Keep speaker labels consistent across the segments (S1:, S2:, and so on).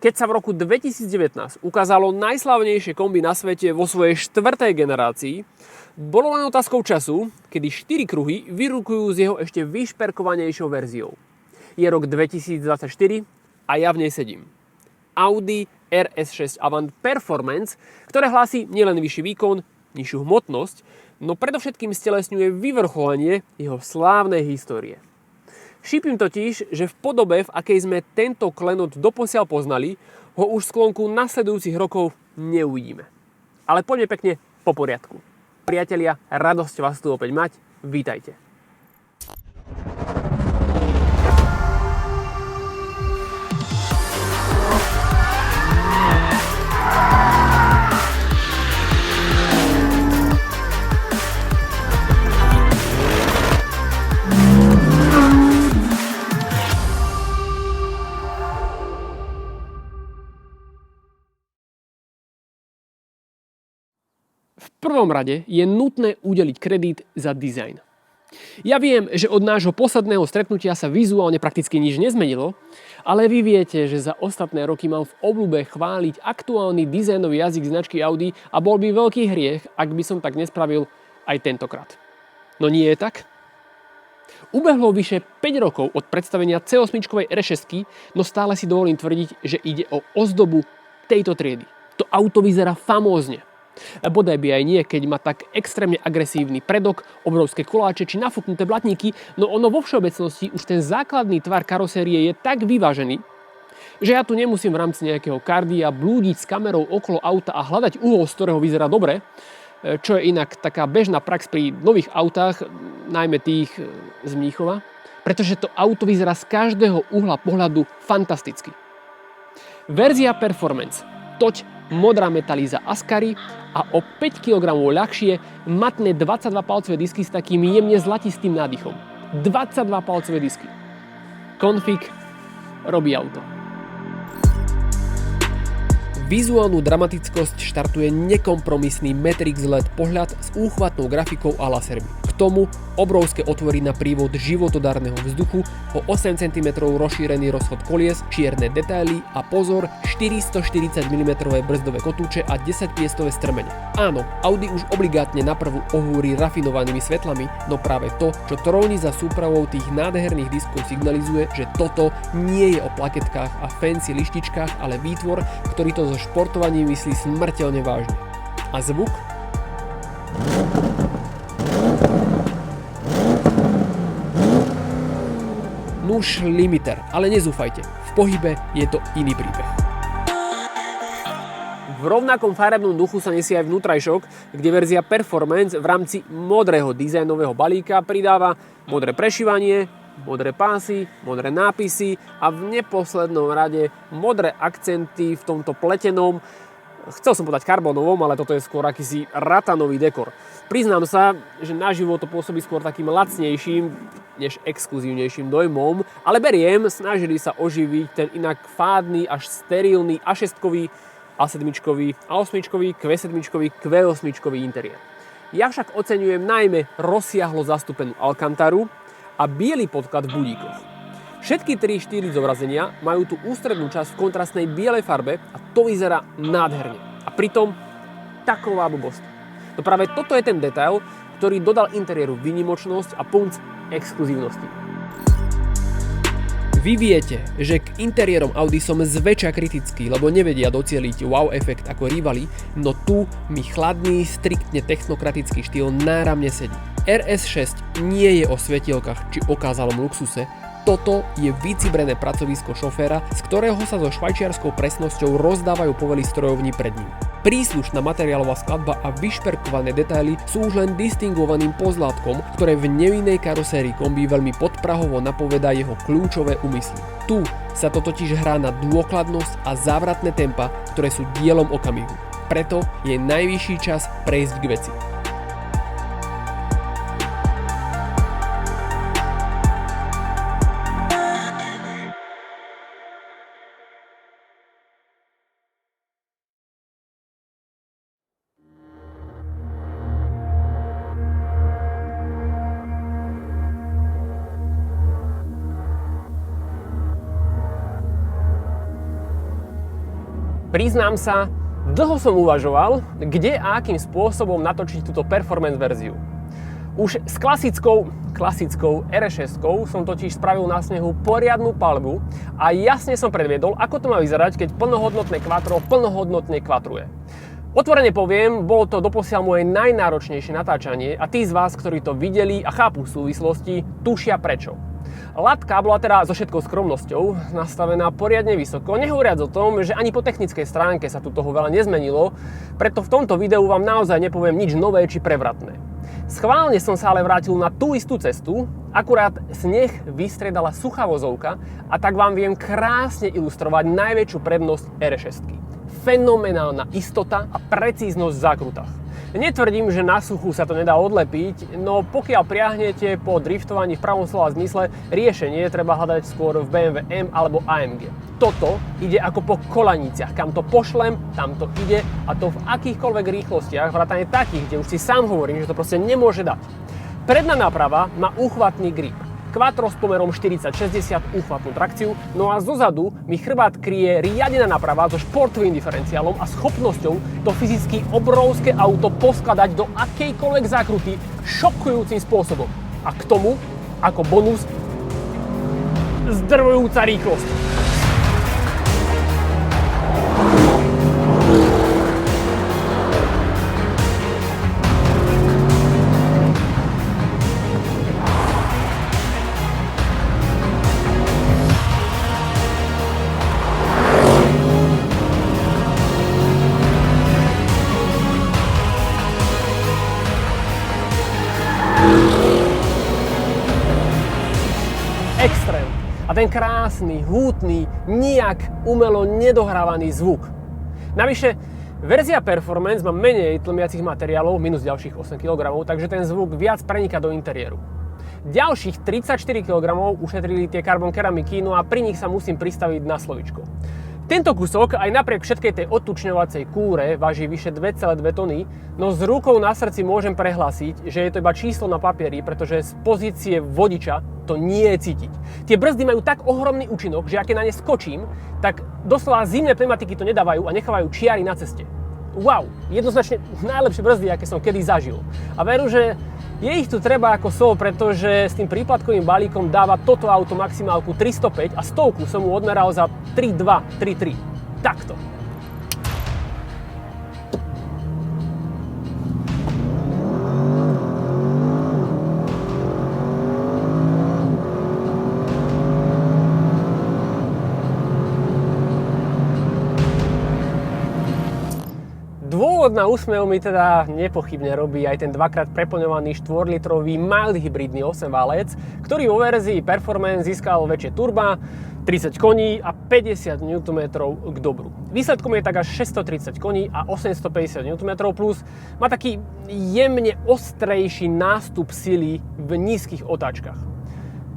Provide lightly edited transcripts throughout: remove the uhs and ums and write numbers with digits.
S1: Keď sa v roku 2019 ukázalo najslavnejšie kombi na svete vo svojej 4. generácii, bolo len otázkou času, kedy 4 kruhy vyrukujú s jeho ešte vyšperkovanejšou verziou. Je rok 2024 a ja v nej sedím. Audi RS6 Avant Performance, ktoré hlási nielen vyšší výkon, nižšiu hmotnosť, no predovšetkým stelesňuje vyvrcholenie jeho slávnej histórie. Šípim totiž, že v podobe, v akej sme tento klenot doposiaľ poznali, ho už v sklonku nasledujúcich rokov neuvidíme. Ale poďme pekne po poriadku. Priatelia, radosť vás tu opäť mať. Vítajte. V prvom rade je nutné udeliť kredit za dizajn. Ja viem, že od nášho posledného stretnutia sa vizuálne prakticky nič nezmenilo, ale vy viete, že za ostatné roky mám v obľúbe chváliť aktuálny dizajnový jazyk značky Audi a bol by veľký hriech, ak by som tak nespravil aj tentokrát. No nie je tak? Ubehlo vyše 5 rokov od predstavenia C8 RS6, no stále si dovolím tvrdiť, že ide o ozdobu tejto triedy. To auto vyzerá famózne. Bodaj by aj nie, keď má tak extrémne agresívny predok, obrovské koláče či nafúknuté blatníky, no ono vo všeobecnosti už ten základný tvar karosérie je tak vyvážený, že ja tu nemusím v rámci nejakého kardia blúdiť s kamerou okolo auta a hľadať uhol, z ktorého vyzerá dobre, čo je inak taká bežná prax pri nových autách, najmä tých z Mníchova, pretože to auto vyzerá z každého uhla pohľadu fantasticky. Verzia Performance, toť modrá metalíza Ascari a o 5 kg ľahšie matné 22-palcové disky s takým jemne zlatistým nádychom. 22-palcové disky. Config robí auto. Vizuálnu dramatickosť štartuje nekompromisný Matrix LED pohľad s úchvatnou grafikou a lasermi. K tomu obrovské otvory na prívod životodárneho vzduchu, o 8 cm rozšírený rozchod kolies, čierne detaily a pozor, 440 mm brzdové kotúče a 10-piestové strmene. Áno, Audi už obligátne na prvú ohúri rafinovanými svetlami, no práve to, čo tróni za súpravou tých nádherných diskov signalizuje, že toto nie je o plaketkách a fancy lištičkách, ale výtvor, ktorý to so športovaním myslí smrteľne vážne. A zvuk? Nuž limiter, ale nezúfajte, v pohybe je to iný príbeh. V rovnakom farebnom duchu sa nesie aj vnútrajšok, kde verzia Performance v rámci modrého dizajnového balíka pridáva modré prešívanie, modré pásy, modré nápisy a v neposlednom rade modré akcenty v tomto pletenom, chcel som povedať karbonovom, ale toto je skôr akýsi ratanový dekor. Priznám sa, že naživo to pôsobí skôr takým lacnejším, než exkluzívnejším dojmom, ale beriem, snažili sa oživiť ten inak fádny až sterilný A6-kový, A7-čkový, A8-čkový, Q7-čkový, Q8-čkový interiér. Ja však oceňujem najmä rozsiahlo zastúpenú alkantaru a biely podklad v budíkoch. Všetky tri štýly zobrazenia majú tú ústrednú časť v kontrastnej bielej farbe a to vyzerá nádherne. A pritom taková blbosť. No práve toto je ten detail, ktorý dodal interiéru výnimočnosť a punc exkluzívnosti. Vy viete, že k interiérom Audi som zväčša kritický, lebo nevedia docieliť wow efekt ako rivali, no tu mi chladný, striktne technokratický štýl náramne sedí. RS6 nie je o svetielkach či okázalom luxuse, toto je vycibrené pracovisko šoféra, z ktorého sa so švajčiarskou presnosťou rozdávajú povely strojovní pred ním. Príslušná materiálová skladba a vyšperkované detaily sú už len distingovaným pozlátkom, ktoré v nevinnej karosérii kombi veľmi podprahovo napovedá jeho kľúčové úmysly. Tu sa to totiž hrá na dôkladnosť a závratné tempa, ktoré sú dielom okamihu. Preto je najvyšší čas prejsť k veci. Priznám sa, dlho som uvažoval, kde a akým spôsobom natočiť túto performance verziu. Už s klasickou RS6 som totiž spravil na snehu poriadnu palbu a jasne som predviedol, ako to má vyzerať, keď plnohodnotné quattro plnohodnotne kvatruje. Otvorene poviem, bolo to doposiaľ moje najnáročnejšie natáčanie a tí z vás, ktorí to videli a chápu súvislosti, tušia prečo. Latka bola teda so všetkou skromnosťou nastavená poriadne vysoko, nehovoriac o tom, že ani po technickej stránke sa tu toho veľa nezmenilo, preto v tomto videu vám naozaj nepoviem nič nové či prevratné. Schválne som sa ale vrátil na tú istú cestu, akurát sneh vystriedala suchá vozovka a tak vám viem krásne ilustrovať najväčšiu prednosť RS6. Fenomenálna istota a precíznosť v zákrutách. Netvrdím, že na suchu sa to nedá odlepiť, no pokiaľ priahnete po driftovaní v pravom slova zmysle, riešenie treba hľadať skôr v BMW M alebo AMG. Toto ide ako po kolaniciach, kam to pošlem, tam to ide a to v akýchkoľvek rýchlostiach, vrátane takých, kde už si sám hovorím, že to proste nemôže dať. Predná náprava má úchvatný grip. Quattro s pomerom 40-60 úchvatnú trakciu, no a zozadu mi chrbát kryje riadená náprava so športovým diferenciálom a schopnosťou to fyzicky obrovské auto poskladať do akejkoľvek zákruty šokujúcim spôsobom. A k tomu, ako bonus, zdrvujúca rýchlosť. Extrém. A ten krásny, hútny, nijak umelo nedohrávaný zvuk. Navyše, verzia Performance má menej tlmiacich materiálov, minus ďalších 8 kg, takže ten zvuk viac preniká do interiéru. Ďalších 34 kg ušetrili tie carbon keramiky, no a pri nich sa musím pristaviť na slovičko. Tento kusok aj napriek všetkej tej odtučňovacej kúre váži vyše 2,2 tony, no s rukou na srdci môžem prehlásiť, že je to iba číslo na papieri, pretože z pozície vodiča to nie je cítiť. Tie brzdy majú tak ohromný účinok, že ak na ne skočím, tak doslova zimné pneumatiky to nedávajú a nechávajú čiary na ceste. Wow, jednoznačne najlepšie brzdy, aké som kedy zažil. A veru, že je ich tu treba ako sol, pretože s tým príplatkovým balíkom dáva toto auto maximálku 305 a stovku som mu odmeral za 3,2, 3,3. Takto. Dôvod na úsmev mi teda nepochybne robí aj ten dvakrát preplňovaný 4-litrový mild hybridný 8-válec, ktorý vo verzii Performance získal väčšie turba, 30 koní a 50 Nm k dobru. Výsledkom je tak až 630 koní a 850 Nm+, plus má taký jemne ostrejší nástup sily v nízkych otáčkach.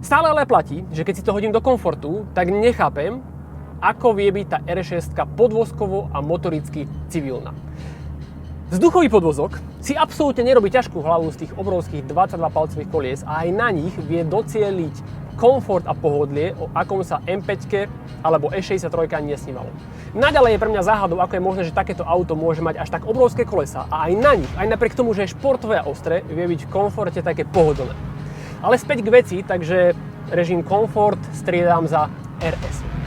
S1: Stále ale platí, že keď si to hodím do komfortu, tak nechápem, ako vie byť tá RS6 podvozkovo a motoricky civilná. Vzduchový podvozok si absolútne nerobí ťažkú hlavu z tých obrovských 22-palcových kolies a aj na nich vie docieliť komfort a pohodlie, o akom sa M5 alebo E63 ani nesnívalo. Naďalej je pre mňa záhadou, ako je možné, že takéto auto môže mať až tak obrovské kolesa a aj na nich, aj napriek tomu, že je športové a ostré, vie byť v komforte také pohodlné. Ale späť k veci, takže režim komfort striedam za RS.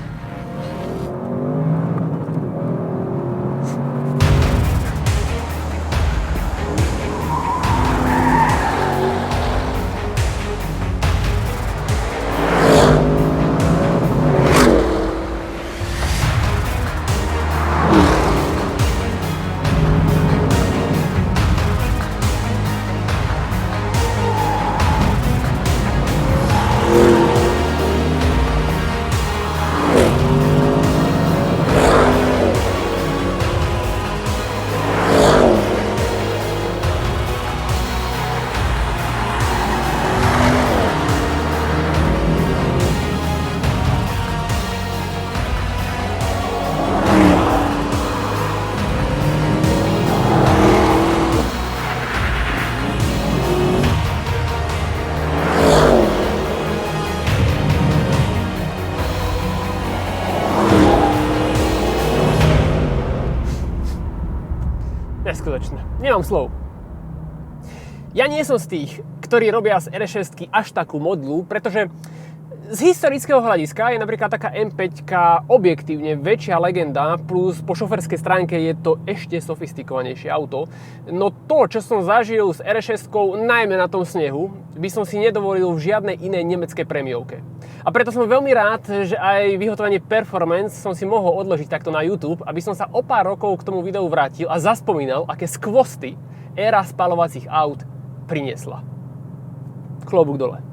S1: Neskutočné. Nemám slov. Ja nie som z tých, ktorí robia z RS6 až takú modlu, pretože z historického hľadiska je napríklad taká M5 objektívne väčšia legenda, plus po šoferskej stránke je to ešte sofistikovanejšie auto. No to, čo som zažil s RS6, najmä na tom snehu, by som si nedovolil v žiadnej inej nemeckej prémiovke. A preto som veľmi rád, že aj vyhotovenie Performance som si mohol odložiť takto na YouTube, aby som sa o pár rokov k tomu videu vrátil a zaspomínal, aké skvosty éra spaľovacích aut priniesla. Klobúk dole.